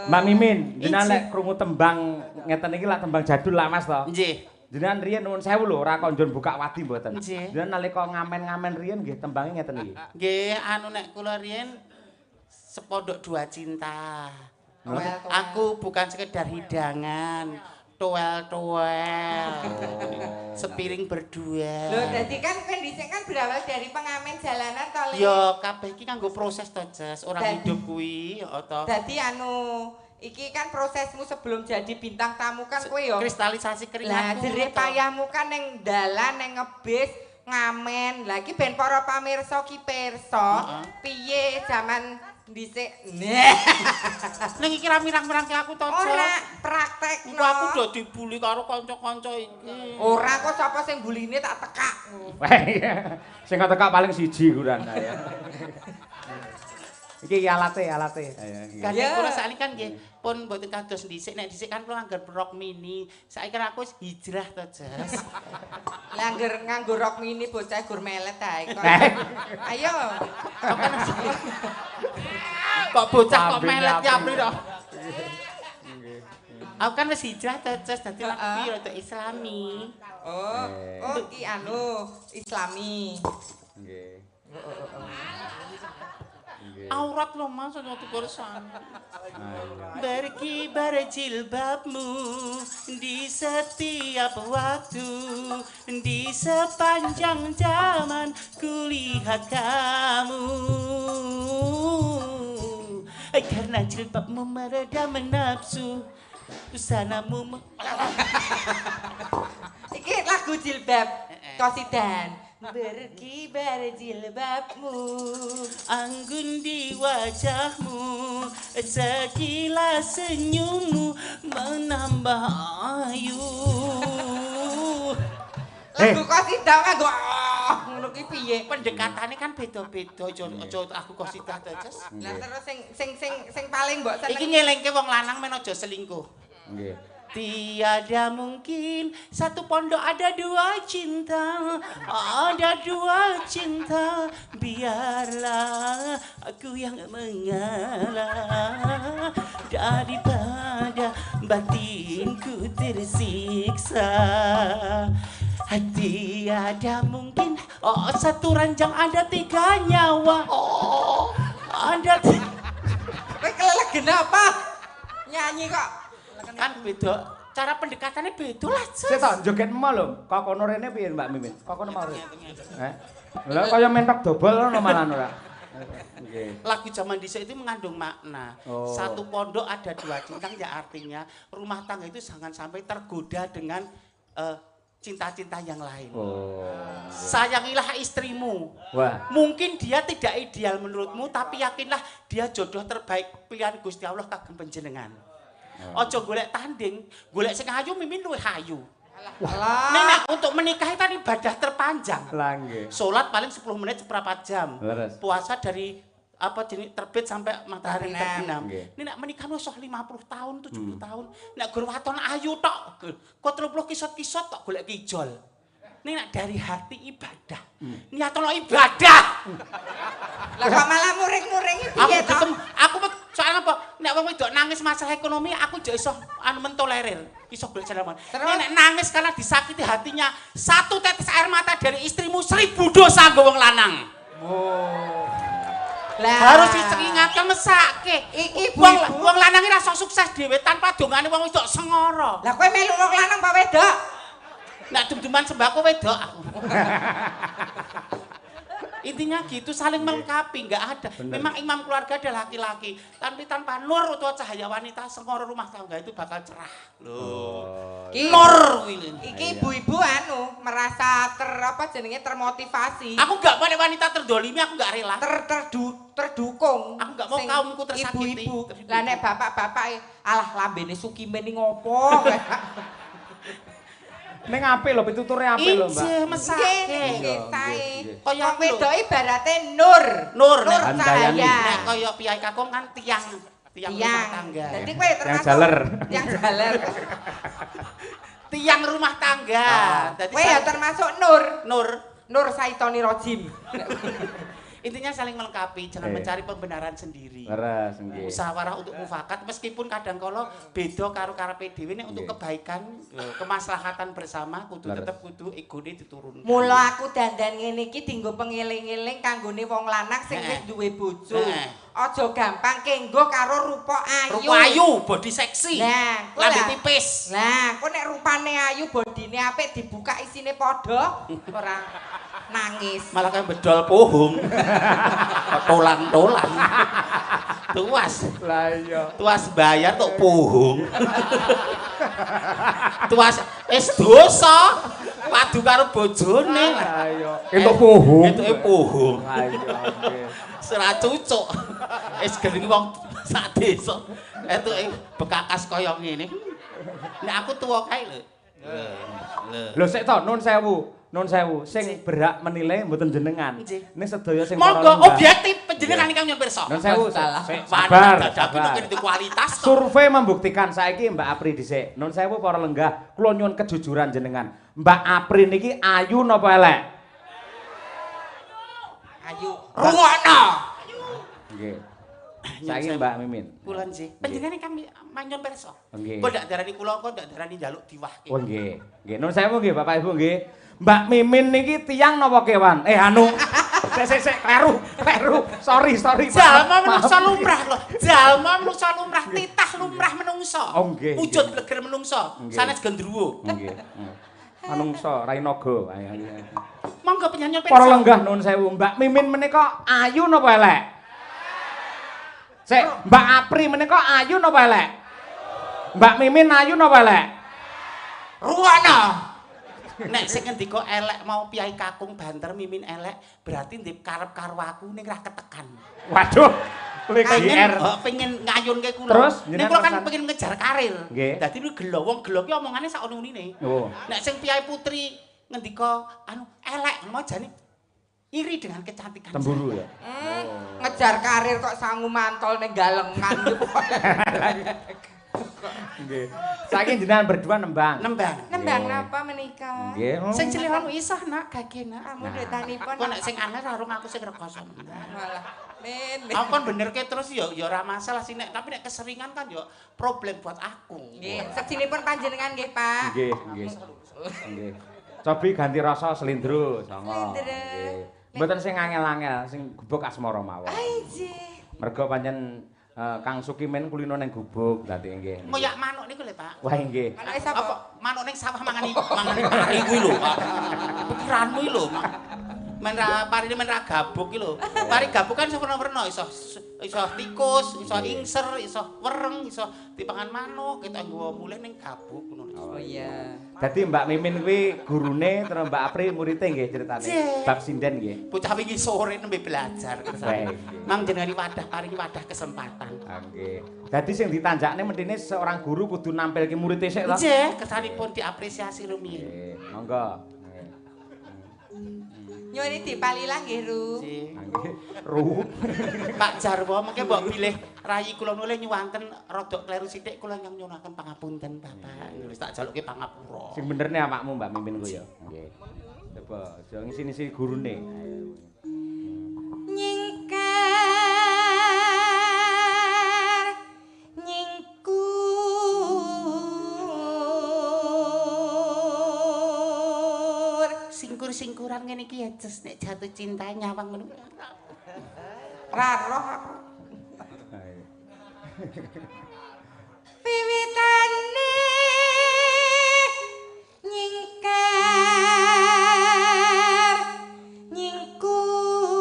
Mbak Mimin, jenengan lek krungu tembang ngeten iki lak tembang jadul lah Mas to. Nggih. Jenengan riyen nuwun sewu lho, ora kok njon buka wadi mboten. Nggih. Jenengan nalika ngamen-ngamen riyen nggih tembange ngeten iki. Nggih, anu nek kula riyen sepondok dua cinta. Aku bukan sekedar hidangan, toel-toel. Sepiring berdua. Loh, dadi kan dhisik kan berawal dari pengamen jalanan to, Le. Ya, kabeh iki kanggo proses to, Jas. Ora hidup kuwi, to. Dadi anu, iki kan prosesmu sebelum jadi bintang tamu kan kowe ya. Kristalisasi Lah keringatku. jerih to. payahmu kan ning dalan ning ngebis ngamen. Lah iki ben para pamirsa ki pirsa piye jaman dhisik. Ning iki ra mirang-mirangke aku to, Jas. Ora praktekno. Engko aku udah dibuli karo kanca-kanca iki. Ora kok sapa sing buline tak tekak. Sing tekak paling siji kuran ya. Iki alate. Kan kula sakniki kan nggih pun mboten kados dhisik nek dhisik kan kula nganggo rok mini. Saiki kan aku wis hijrah to, Jas. Lah nganggo rok mini bocah gur melet ae kok. Ayo. Kok bocah kok melet ya Pri to. Aku kan wis hijrah to, Jas, dadi lagi rada islami. Oh iki anu Islami. Nggih. Aurat lo Mas aja tukursan. Berkibar jilbabmu di setiap waktu, di sepanjang zaman kulihat kamu. Karena jilbabmu meredam nafsu, busanamu Iki lagu jilbab Kosidan. Berkibar jilbabmu, anggun di wajahmu, sekilas senyummu menambah ayu. lagu Kosidan nganggo ngono ki piye? Pendekatane kan beda-beda, aja aku kosidah to, Jas. Lah terus sing paling mbok seneng Iki ngelingke wong lanang men aja selingkuh. Nggih. Tiada mungkin satu pondok ada dua cinta, ada dua cinta. Biarlah aku yang mengalah daripada batinku tersiksa. Tiada mungkin satu ranjang ada tiga nyawa. Ada kowe kelelegen apa? Nyanyi kok. kan beda cara pendekatannya beda lah Sik to joget emo lho. Kok kono rene piye Mbak Mimin? Kok kono mau rene? Lah kaya mentok dobol ngono malah ora. Nggih. lagu zaman dhisik itu mengandung makna. Satu pondok ada dua cinta ya artinya rumah tangga itu jangan sampai tergoda dengan cinta-cinta yang lain. Sayangilah istrimu. Wah. Mungkin dia tidak ideal menurutmu tapi yakinlah dia jodoh terbaik pilihan Gusti Allah kagem panjenengan. Ojo golek tanding, golek sing ayu Mimin luwih ayu. Nek untuk menikah itu kan ibadah terpanjang. Lah nggih. Salat paling 10 menit seperempat jam. Leres. Puasa dari apa jenis terbit sampai matahari terbenam. Nggih. Ini nek menikah wis 50 tahun, 70 tahun. Nek gur waton ayu tok, kok 30 kisot-kisot tok golek kijol. Ini nek dari hati ibadah. Niatono ibadah. Lah kok malah muring-muring piye to? Aku soalnya apa? Nek wong wedok nangis masalah ekonomi, aku jek iso mentolerir. Iso golek jalan. Nek nangis karena disakiti hatinya, satu tetes air mata dari istrimu 1000 dosa nggo wong lanang. Lah Harus diingatkan mesake. Iki wong lanang iki rasa sukses dhewe tanpa dongane wong wedok sengara. Lah kowe melu wong lanang apa wedok? Nek dum-duman sembako wedok aku. Intinya gitu, saling melengkapi, nggak ada. Bener. Memang imam keluarga adalah laki-laki, tapi tanpa nur atau cahaya wanita, sengkoro rumah tangga itu bakal cerah. Loh. Nur Iki ibu-ibu anu merasa termotivasi. Aku nggak mau wanita terdolimi, aku nggak rela. Terdukung. Aku nggak mau Sing kaumku tersakiti. Ibu-ibu. Lah nek bapak-bapak alah lambene Sukimen iki ngopo? Ning apik lho, pituture apik lho, Mbak. Ije mesake. Nggih, sae. Kaya Wong wedok ibarate nur. Nur Handayani. cahaya. Nek kaya piyai kakung kan tiang rumah tangga. Dadi kowe termasuk jaler. Tiang jaler. Tiang rumah tangga. Dadi Kowe ya termasuk nur. Nur. Nur Saitoni Rojim. Intinya saling melengkapi, jangan mencari pembenaran sendiri. Leres nggih. Musyawarah untuk mufakat meskipun kadang kala beda karo karepe dhewe nek untuk kebaikan, kemaslahatan bersama kudu tetep kudu egone diturunkan. Mula aku dandan ngene iki dienggo pengeling-eling kanggone wong lanang sing wis duwe bojo. Aja gampang kenggo karo rupa ayu. Rupa ayu, body seksi. Nah, lambe tipis. Nah, kok nek rupane ayu, bodine apik dibuka isine padha ora nangis. Malah kayak bedol pohong. Tolan-tolan. Tuas. Lah iya. Tuas bayar tok pohong. Tuas dosa. Padu karo bojone. Lah iya. Entuk pohong. Entuke pohong. Lah iya nggih. Ora cucuk. Wis gelem wong sak desa. Entuke bekakas kaya ngene. Nek aku tuwa kae lho. Lho sik to nun sewu sing berhak menilai mboten jenengan. Ning sedaya sing monggo objektif panjenengan ingkang nyuwun pirsa. Nun sewu salah. Sabar. Dadaku nek kualitas kok. Survei membuktikan saiki Mbak Apri dhisik. Nun sewu para lenggah, kula nyuwun kejujuran jenengan. Mbak Apri niki ayu napa elek? Ayu. Rungokno. Nggih. Saiki Mbak Mimin. Kula nggih. Panjenengan ingkang nyuwun pirsa. Nggih. Kok ndak darani kula kok ndak darani njaluk diwahke. Oh nggih. Nggih, nun sewu nggih Bapak Ibu nggih. Mbak Mimin niki tiyang napa kewan? Anu. Sik kleru. Sorry. Jalma menungsa lumrah lho. Jalma menungsa lumrah, titah lumrah menungsa. Oh nggih. Wujud bleger menungsa. Sanes gendruwo. Nggih. Manungsa Rainaga. Monggo penyanyi Para lenggah nun sewu, Mbak Mimin menika ayu napa elek? Sik, Mbak Apri menika ayu napa elek? Mbak Mimin ayu napa elek? Ruwana. Nek sing ngendika elek mau piyai kakung banter Mimin elek, berarti ndek karep karo aku ning ra ketekan. Waduh, kowe pengen ngayunke kula. Terus nek kula kan pengen ngejar karir. Nggih. Dadi gelo wong gelo ki omongane sak ono-unine. Oh. Nek sing piyai putri ngendika elek mau jane iri dengan kecantikan. Temburu ya. Ngejar karir kok sangu mantol ning galengan. Nggih. Saiki jenengan berdua nembang. Nembang napa menika? Nggih. Sing ciliramu isah nak gage nak. Kamu ndetanipun. Kok nek sing aneh sarung aku sing rekoso. Walah. Men. Aku kan benerke terus ya ora masalah sih nek, tapi nek keseringan kan ya problem buat aku. Nggih, sekjinipun panjenengan nggih, Pak. Nggih. Cobi ganti rasa slindro, songo. Nggih. Mboten sing angel-angel, sing gubuk asmara mawon. Nggih. Mergo pancen Kang Sukimen kulino ning gubuk dadi nggih. Ngoyak manuk niku lho, Pak. Wah nggih. Manuke sapa? Apa manuk ning sawah mangani pari kuwi lho, Pak. Pikiranmu iki lho. Men ra parine men ra gabuk iki lho. Pari gabuk kan iso werna-werna, iso tikus, iso ingser, iso wereng, iso dipangan manuk, kita nggawa mulih ning gabuk ngono. Oh iya. Dadi Mbak Mimin kuwi gurune terus Mbak Apri muridé nggih ceritane. Bab sinden nggih. Bocah wingi sore nembe belajar kersane. Mang jenengan wadah paring wadah kesempatan. Nggih. Dadi sing ditanjakne mendine seorang guru kudu nampilke muridé sik to. Nggih, kesanipun diapresiasi rumiyin. Nggih, monggo. Nyuwun dipalila nggih, Ru. Nggih. Ru. Pak Jarwo mengke mbok bilih rayi kula nulih nyuwanten rada kleru sithik kula nyuwunaken pangapunten Bapak. Wis tak jaluke pangapura. Sing benerne awakmu Mbak Mimin ku ya. Nggih. Coba aja ngisi-ngisi gurune. Nyingkar Singkur-singkuran ngene iki ya jes nek jatuh cinta nyawang ngono. ra roh aku. Wiwitane nyingkar nyingkur.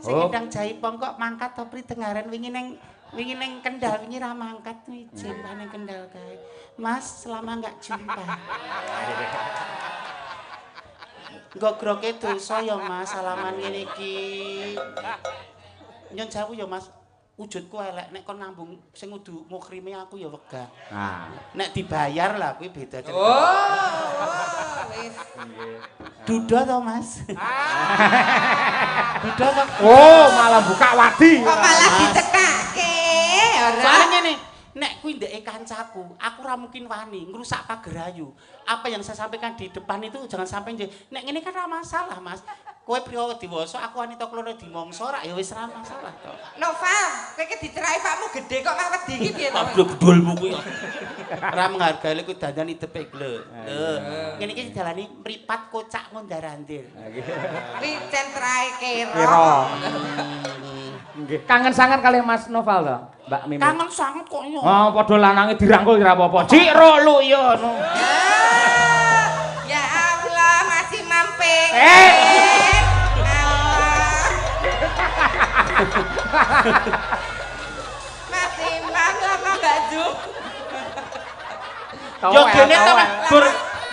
Sing ndang jaipong kok mangkat to pri dengaren wingi ning Kendal wingi ra mangkat wijin ning Kendal kae. Mas, selama enggak jumpa. Gogroke dosa ya Mas, salaman ngene iki. Nyon jawu ya Mas, wujudku elek nek kon ngambung sing kudu mukrime aku ya wegah. Nah, Nek dibayar lah kuwi beda cerita. Wis. Duda to Mas? Duda to. oh malah buka wadi. Kok malah dicekake. Ora. Soalnya ngene, nek kuwi ndeke kancaku, aku ora mungkin wani ngrusak pager ayu. Apa yang saya sampaikan di depan itu jangan sampai nek ngene kan ora masalah, Mas. Kowe priya dewasa, aku wanita kloro dimongso rak ya wis ora masalah to. Nova, kowe iki dicerai pakmu gede kok malah wedi iki piye to? Abdul gedulmu kuwi. Ora menghargai lek kuwi dandan itepe lho. Ngene iki dalani mripat kocak ngondarandir. Kuwi centrae kero. Kira. Nggih. Kangen sangat kali Mas Noval to, Mbak Mimin. Kangen sanget kok ya. Oh, padha lanange dirangkul ora apa-apa. Cik rolu ya ngono. Ya Allah, masih mampir. Masih mampir apa Mbak Ju? Yo gene ta, Gur.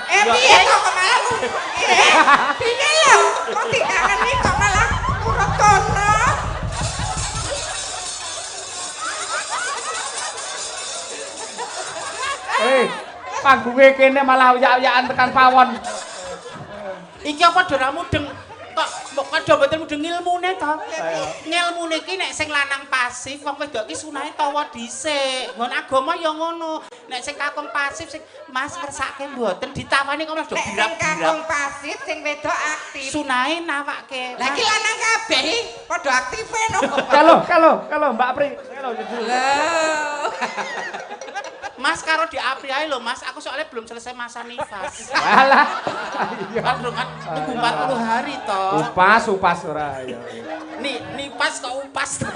Piye kok malah piye lho? Kok dikangeni kok malah urut kono? Panggunge kene malah uyak-uyakan tekan pawon. Iki apa dora mudeng kok mbok padha mboten mudeng ngilmune to. Ngilmune iki nek sing lanang pasif wong wedok iki sunahe tawa dhisik. Nggon agama ya ngono. Nek sing kakung pasif sing Mas ngersake mboten ditawani kok malah do girap-girap. Nek kakung pasif sing wedok aktif. Sunahe nawake. Lah iki lanang kabeh padha aktife no. Kalau Mbak Pri. Kalau Mas karo di Apri ae lho Mas, aku soalnya belum selesai masa nifas. Alah. Kan durung kan tunggu 40 hari toh. Upas ora ya. Nifas kok upas to.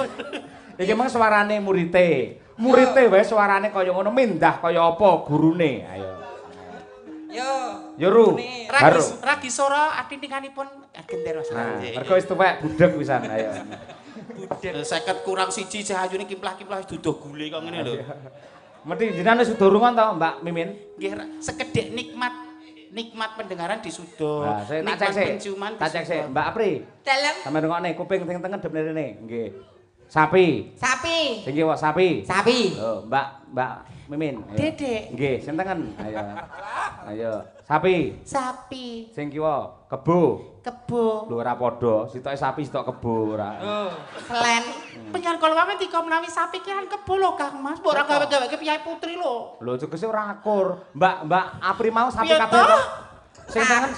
Iki mung suarane murite. Murite wae suarane kaya ngono mindah kaya apa gurune. Ayo. Yo Ru. Ragi sora atintinganipun genter Mas. Mergo wis tuwek budheg pisan ayo. Budheg 50 kurang 1 cahayune kimplah-kimplah wis duduh gule kok ngene lho. Mesti jenengan wis durungan to Mbak Mimin? Nggih, sekedhik nikmat pendengaran disudo. Nah, saya tak cek sik. Mbak Apri. Dalem. Sampe rungokne kuping sing tengen dep rene. Nggih. Sapi. Sing kiwa sapi. Lho, Mbak Mimin. Dedek. Nggih, sing tengen. Ayo. Sapi. Sing kiwa kebo. Lho ora padha, sitoke sapi sitok kebo ora. Selen. Penyan kala wae tika menawi sapi ki kan kebo lho Kang Mas, mbok ora gawe-gaweke piye putri lho. Lho cekese ora akur. Mbak Apri mau sapi kabeh to? Sing tengen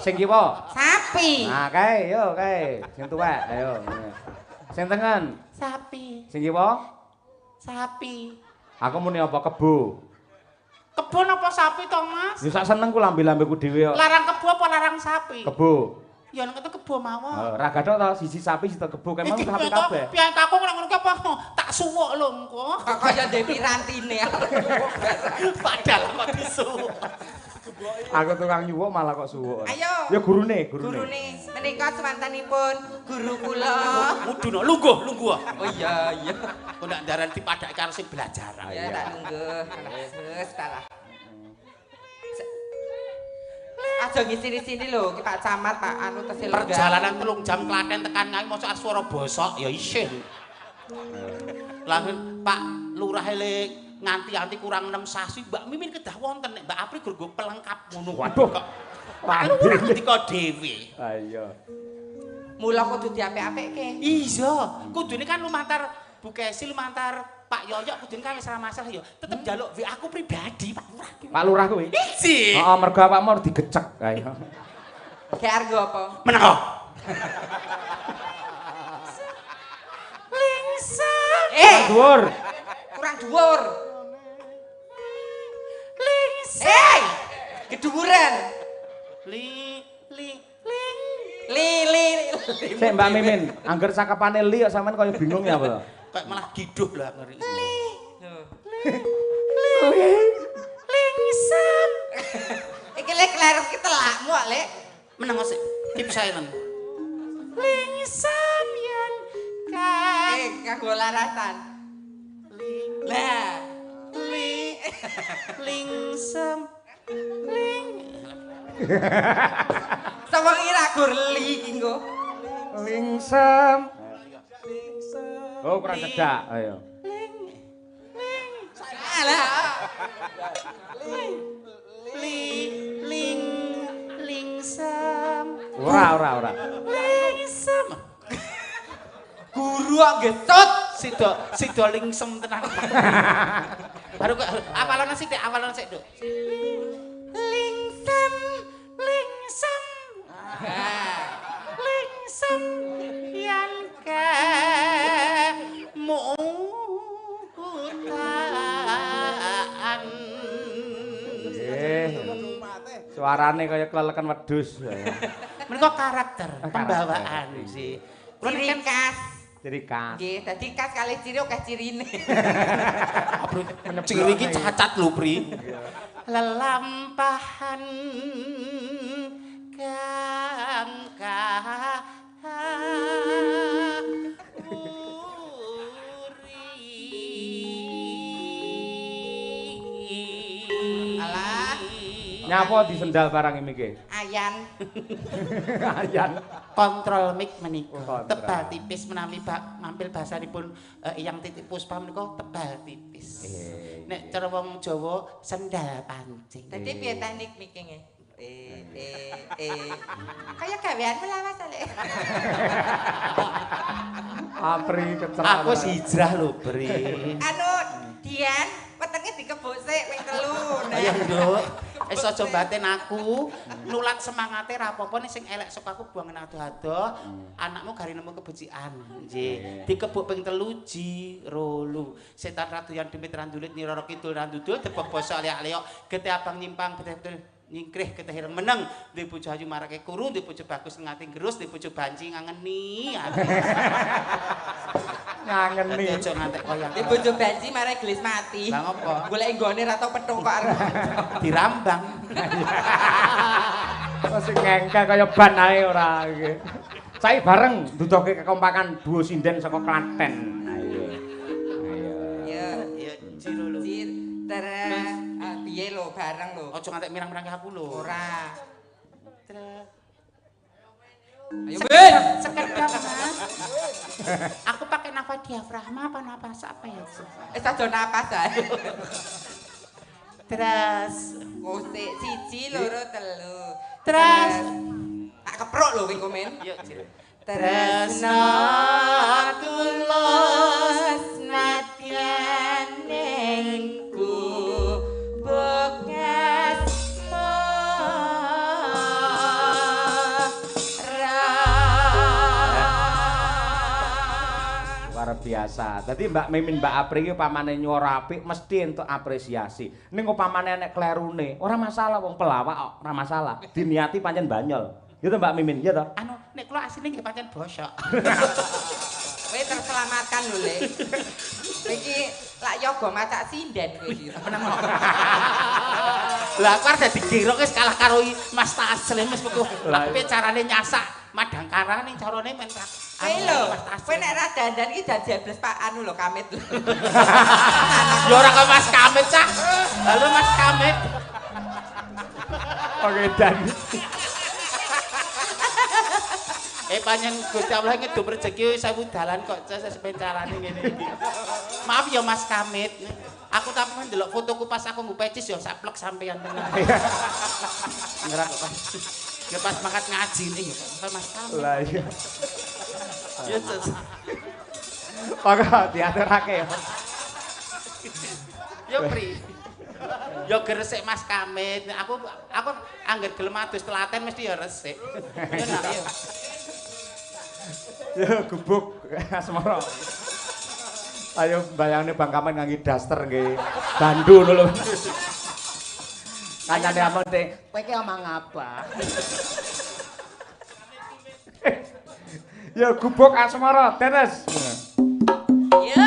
sing kiwa. Sapi. Nah, kae yo kae. Sing tuwek ayo. Sing tengen. Sapi. Sing kiwa? Sapi. Aku muni apa kebo? Kebo napa sapi to, Mas? Ya sak senengku lambe-lambeku dhewe kok. Larang kebo apa larang sapi? Kebo. Ya nek kebo mawon. Ora gathok to siji sapi siji kebo kemang sapi kabeh. Piye kakung nek ngono ki apa tak suwuk lho engko. Kok kaya Dewi Rantine. Padahal kok disuwuk. Aku tukang nyuwuk malah kok suwuk. Ayo. Ya gurune. Menika semantanipun guru kula. Mudun lungguh. Oh iya. Kok ndak ndaran dipadhake karo sing belajar. Ya tak nungguh. Wis talah. Aja ngisini-sini lho, ki Pak Camat, Pak anu tesih lenggah. Perjalanan 3 jam Klaten tekan Ngawi mosok swara bosok ya isih. Lah Pak Lurah le nganti-anti kurang 6 sasi Mbak Mimin kedah wonten nek Mbak Apri gur pelengkap ngono. Waduh kok. Pak Lurah ketika dhewe. Ayo. Mula kudu diapik-apikke. Iya, kudune kan lumantar Bu Kesi lumantar Pak Yoyok kudune kan wis ora masalah ya. Tetep njaluk WA aku pribadi Pak Lurah. Pak Lurah kuwi. Iji. Heeh, mergo awakmu harus digecek. Ayo. Ki argo apa? Meneng. Lingsan. Dhuwur. Kurang dhuwur. Lingsan. Keduwuran. Sik Mbak Mimin, angger cakepane li kok sampean kaya bingung ya apa? Kayak malah giduh lah ngeri. Lingsan. Iki lek kleres ki telakmu kok, Lek. Meneng sik. Keep silent. Lingsan yen kan. Kanggo larasan. Lah, Lingsem. Sapa kira gur li iki nggo? Lingsem. Oh, kurang cedak. Ayo. Alah. Lingsem. Ora. Lingsem. Guru kok gesut. Sido lingsem tenan. Baru awalan sithik, Duk. Lingsem. Lingsem yang kemutan. Suarane kaya kelelekan wedhus. Menika karakter pembawaan sih. Ciri khas. Ciri khas. Nggih, dadi khas kalih ciri akeh cirine. Ciri iki cacat lho, Pri. Lelampahan kang Alah, nyapa disendal barang iki? Ayan. Ayan. Kontrol mic menika. Kontrol. Tebal tipis menawi mampil basanipun Eyang Titik Puspa menika tebal tipis. Nek cara wong Jawa sendal pancing. Dadi piye teknik mikinge? Kaya gaweanmu lawas ale. Apri kecelakaan. Aku hijrah lho, Bri. Anu, Dian, wetenge dikebuk sik ping 3. Ayo, Nduk. Wis aja batin aku. Nulat semangate ra apa-apa ning sing elek saka aku buangen ado-ado. Anakmu gari nemu kebecikan. Nggih. Dikebuk ping 3 ji rolu. Setan radoyan demit randulit nyiroro kidul randudul debok basa aliak-aliok gete abang nyimpang betul-betul nyingkrih ketahir meneng duwe bojo ayu marake kuru duwe bojo bagus ngati gerus duwe bojo banci ngangeni ngangeni aja ngantek koyo di bojo banci marake gelis mati lah ngopo golek nggone ra tau petung kok arep dirambang sing ngengke kaya ban ae ora iki saiki bareng nduduhke kekompakan duo sinden saka Klaten ayo ciro lho piye lho bareng lho aja ngantek mirang-mirang aku lho ora ayo Ben sekedap Mas aku pakai nafas diafragma apa nafas apa ya aja napas ae terus musik 1 2 3 terus tak keprok lho kowe komen yuk ciro tresna tulus nadyan ningku bekasmu luar biasa. Dadi Mbak Mimin Mbak Apri iki pamane nyuara apik mesti entuk apresiasi. Ning upamane enek klerune, ora masalah wong pelawak kok, ora masalah. Diniati pancen banyol. Ya to Mbak Mimin, ya to? Anu nek kula asline nggih pancen bosok. Kowe terselamatkan lho, Le. Iki lak yoga macak sinden kowe iki. Lah aku arep dadi gerok wis kalah karo Mas Taslim wis kok. Lah piye carane nyasak madang karang ning carane men Kowe lho, kowe nek ra dandan iki dadi bles Pak anu lho Kamit lho. Ya ora kok Mas Kamit cah. Halo Mas Kamit. Oke dan panjen Gusti Allah ngedum rezeki 1000 dalan kok sepen carane ngene iki. Maaf ya Mas Kamit. Aku tapi ndelok fotoku pas aku nggo pecis ya saplek sampeyan tenan. Ngerak kok pas. Ya pas mangkat ngaji nih ya Mas Kamit. lah iya. Yesus. Maka diaturake ya. Yo Pri. Yo gresik Mas Kamit. Aku angger gelem adus telaten mesti ya resik. Yo nak yo. Ya gubuk asmara. Ayo bayangne Bang Kamen ngangge daster nggih. Bandu lho. Kancane amun te, kowe ki omong apa? Ya gubuk asmara, tenes. Yo.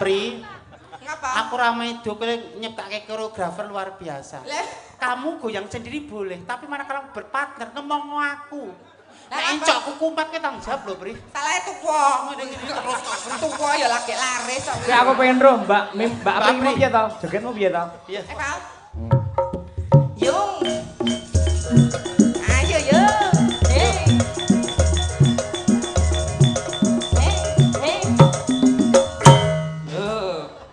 Pri. Ngapa? Aku rame itu nyiptake koreografer luar biasa. Lah, Kamu goyang sendiri boleh, tapi mana kalau berpartner ngomong aku. Lah, Nek apa? encokku kumpat ke tanggung jawab lho, Pri. salah tuwa. Tuwa ya lagi laris kok. Ki aku pengen roh Mbak Apri mau piye to? Jogetmu piye to? Iya. Pak. Yung. Ayo yo. Hey. Hey.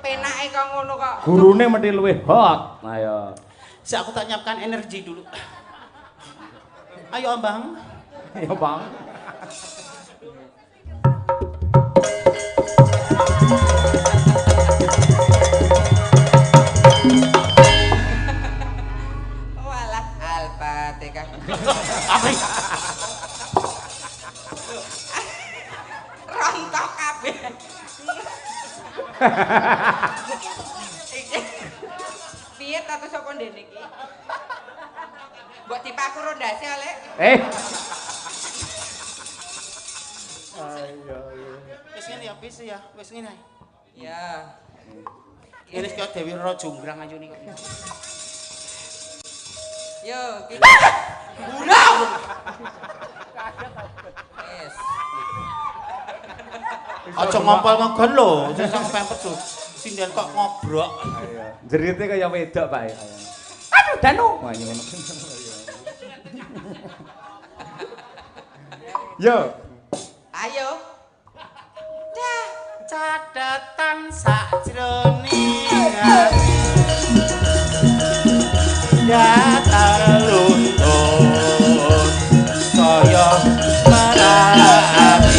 Penake kok ngono kok. Gurune mesti luwih hot. Ayo. Saya aku tak nyiapkan energi dulu. Ayo, Abang. Ayo, Bang. Walah, Al-Fatihah. Apri. Rontok kabeh. Piye ta terus sapa ndene iki? Mbok dipaku rondase oleh. Wis ngene ya, wis ya, wis ngene. Ya. Ini kaya Dewi Roro Jonggrang aja nih kok. Yo, Burau! Yes. Aja ngompol ngegon lho, sing pempet lho. Sinden kok ngobrok. Jerite kaya wedok, Pak. Aduh, Danu. Wah, ngono. Yo. Ayo. Dah. Catatan sakjroning ati datar luntur saya marani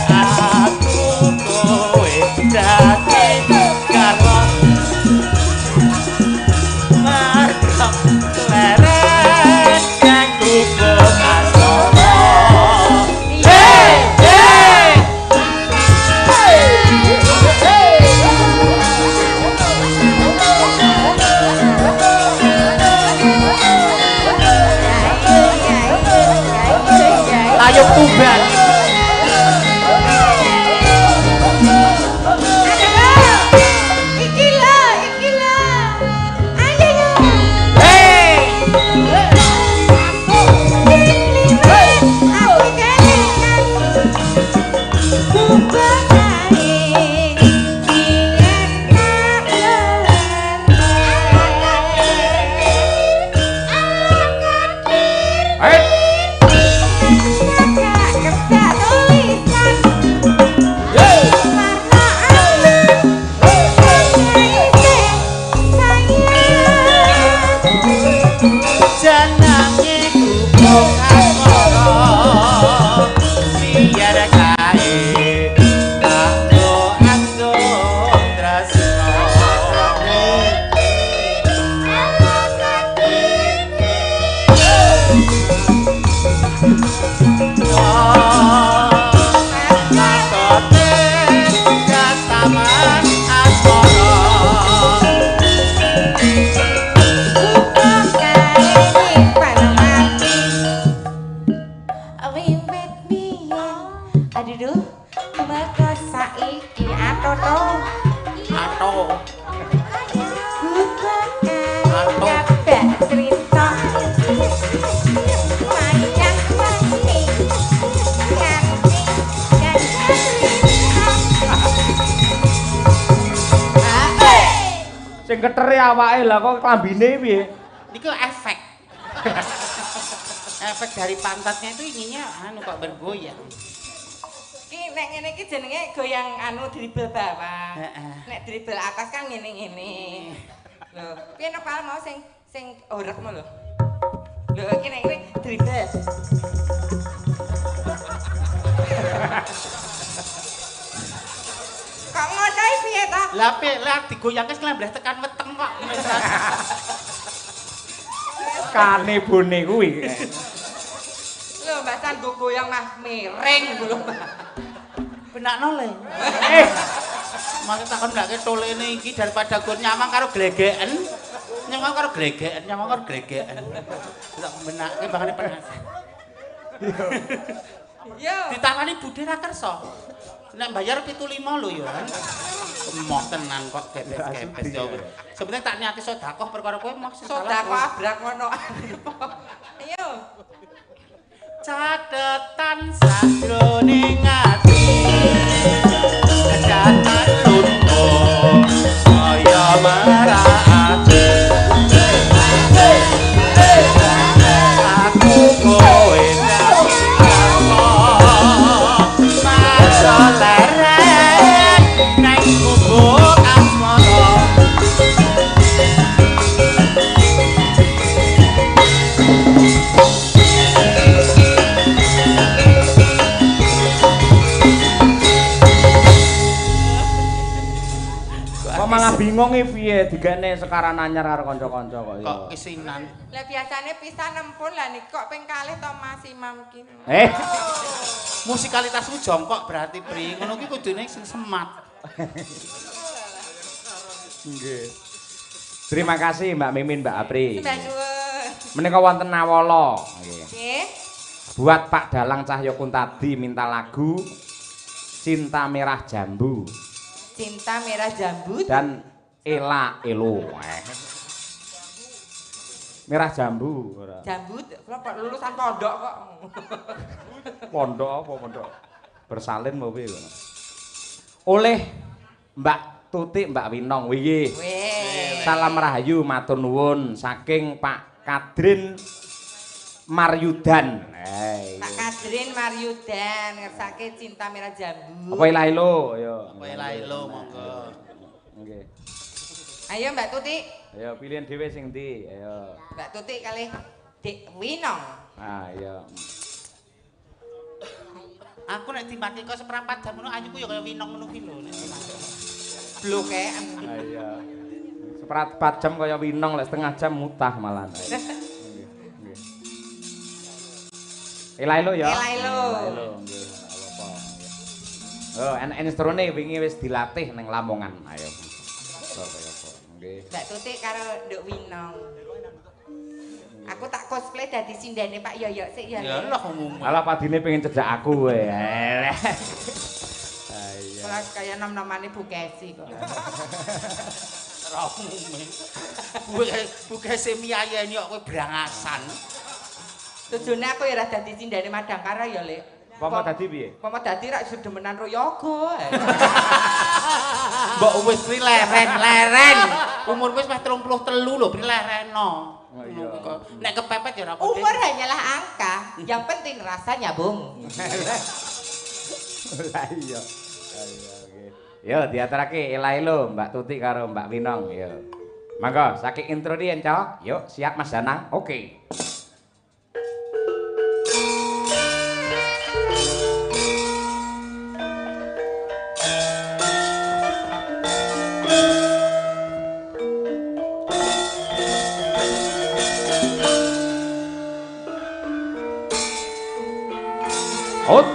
aku kowe dadi karo markap leren kang kubur asoro. Ayo tuban. Iki lho. Ayo yo. Aku kene Jangannya kubung asmara biar kae ando tresno. Kote kataman asmara. Aduh, maka saiki atoto Ato. bukan gak cerita panjang mesti nganti gak cerita. Sing ketere awake lah kok klambine piye? Niku efek. Efek dari pantatnya itu ininya anu kok bergoyang. Ki nek ngene iki jenenge goyang anu dribble bawah. Heeh. Nek dribble atas kan ngene-ngene. Lho, piye nek mau sing orekmu lho. Lho iki nek ngene dribble. Kok ngodahi piye ta? Lah digoyangke sklembleh tekan weteng kok. Kane bone kuwi. Lho, Mbak San mbok goyang mah miring lho. Benakno le. Masa takon gak ketolene iki daripada gon nyamang karo glegeken. Nyamang karo glegeken, nyamang karo glegeken. Tak benake bangane penas. Yo. Ditawani budhe ra kersa. Nek bayar 75 lho ya. Emoh tenan kok gepes-gepes ya. Sebenarnya tak niati sedekah perkara kowe mok Sedekah abrak ngono. Ayo. Catetan sajroning ati. Catetan lunga kaya marake. Aku kowe leren nang gubuk asmara. Kok malah bingung iki piye digane sekarang anyar karo kanca-kanca kok ya. Kok kesinan. Lah biasane pisan nempun lah nih kok ping kalih to Mas Imam ki. Musikalitasmu jongkok berarti Pri. Ngono ki kudune sing semat. Nggih. Terima kasih Mbak Mimin, Mbak Apri. Sembah nuwun. Menika wonten Nawala nggih. Nggih. Buat Pak Dalang Cahyo Kuntadi minta lagu Cinta Merah Jambu Cinta Merah Jambu dan Ela Elo. Merah Jambu ora. Jambu kok lulusan pondok kok. Pondok apa pondok? Bersalin mau piye kok. Oleh Mbak Tutik Mbak Winong wingi. Salam rahayu matur nuwun saking Pak Kadrin Maryudan. Pak Kadrin Maryudan ngersake Cinta Merah Jambu. Apa ilailo ya. Kowe lailo monggo. Nggih. Ayo Mbak Tuti. Ayo pilihan dhewe sing ndi? Ayo. Mbak Tuti kali Dik Winong. Ah iya. Aku nek timbati kok seprapat jam ngono ayuku ya kaya winong ngono ki lho nek timbati. Bloken. Ah iya. Seperempat jam kaya winong lek setengah jam mutah malah. Nggih. Nggih. Elailo ya. Elailo. Elailo nggih, apa-apa. Oh, enak instrune wingi wis dilatih ning Lamongan. Ayo. Kaya apa. Nggih. Mbak Tuti karo Nduk Winong. Aku tak cosplay dadi sindene Pak Yoyo sik ya. Ya lah umum. Malah padine pengen cedhak aku kowe. Ah iya. Kelas kaya nom-nomane Bu Kesi kok. Ora umume. Buke semiayeni kok kowe brangasan. Tujune aku ya ora dadi sindene Madangkara ya, Lek. Apa dadi piye? Apa dadi rak sedemenan Royogo. Mbok wis pri leren. Umur wis meh 33 lho, pri lereno. Oh iya. Nek kepepet ya ora apa. Umur hanyalah angka, yang penting rasanya, Bung. Lah iya. Ayo nggih. Yo diaturake Elailo Mbak Tuti karo Mbak Winong yo. Mangga saking intro diyen, Cok. Yuk, siap Mas Danang. Oke. Out.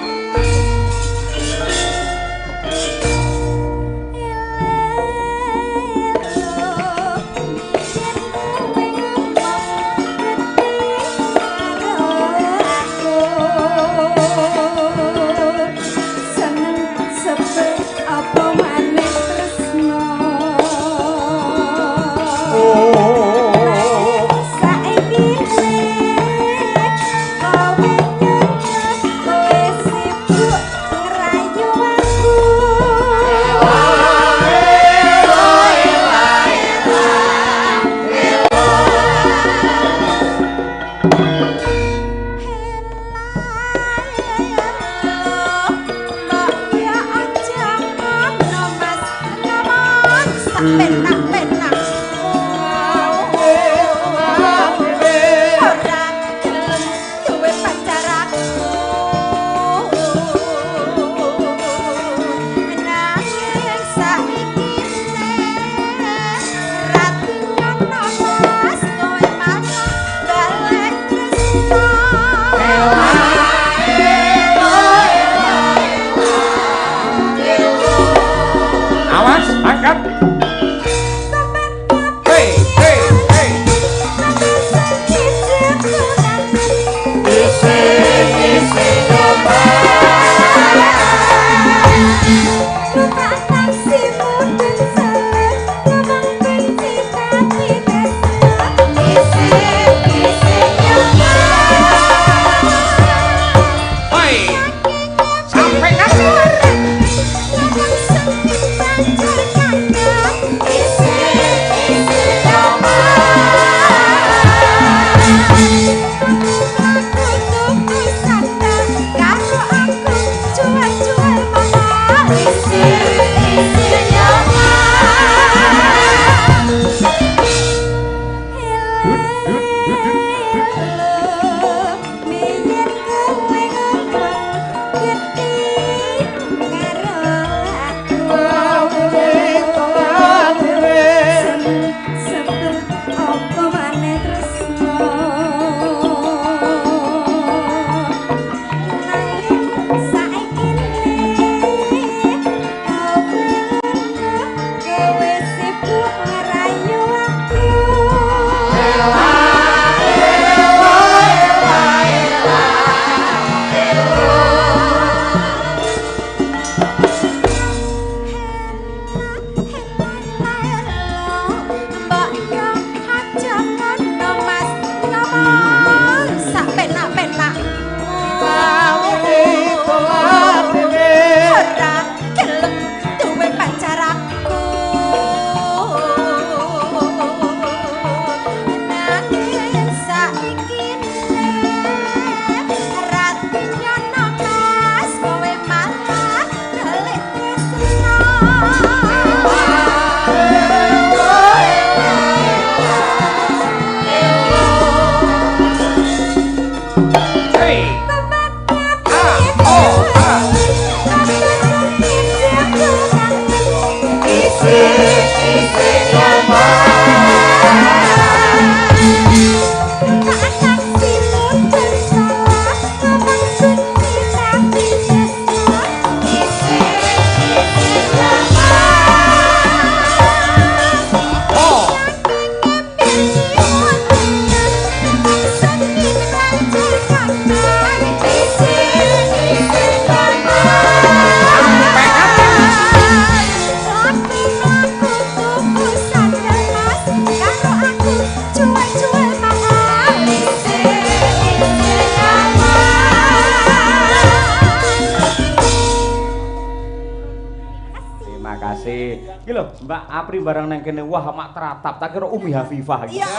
Terima kasih. Iki lho, Mbak Apri bareng nang kene. Wah, mak teratap. Tak kira Umi Hafifah iki. Ya.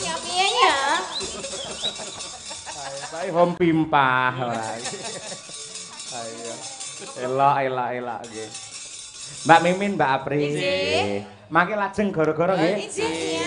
Ya piye ya? Saya hom pimpah ora. Ayo. Elak nggih. Mbak Mimin, Mbak Apri. Nggih. Mangke lajeng gara-gara nggih. Izin ya.